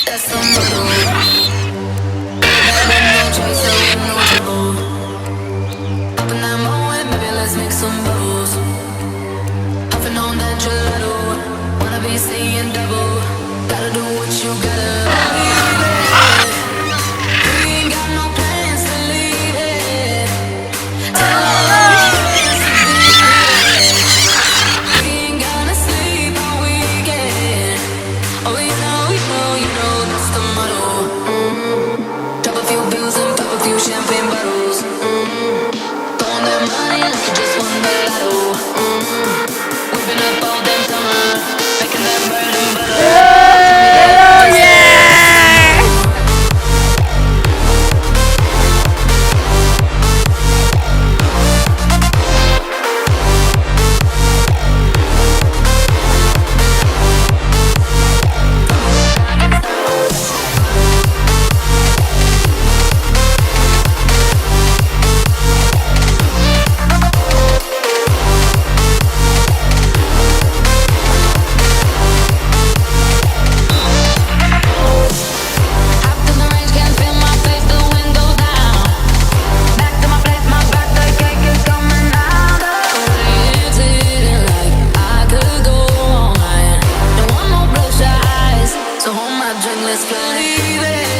That's the motto. With no choice, so with no trouble. Up in that moment, baby, let's make some bubbles. Puffing on that gelato, wanna be seeing double. Gotta do what you gotta. We ain't got no plans to leave it. Tell all our friends to be here. We ain't gonna sleep all weekend. Oh, you know, that's the motto. Drop a few bills and pop a few champagne bottles. Throwing that money like you just won the lotto. Whipping up all damn summer, making that bread and butter. So hold my drink, let's fly.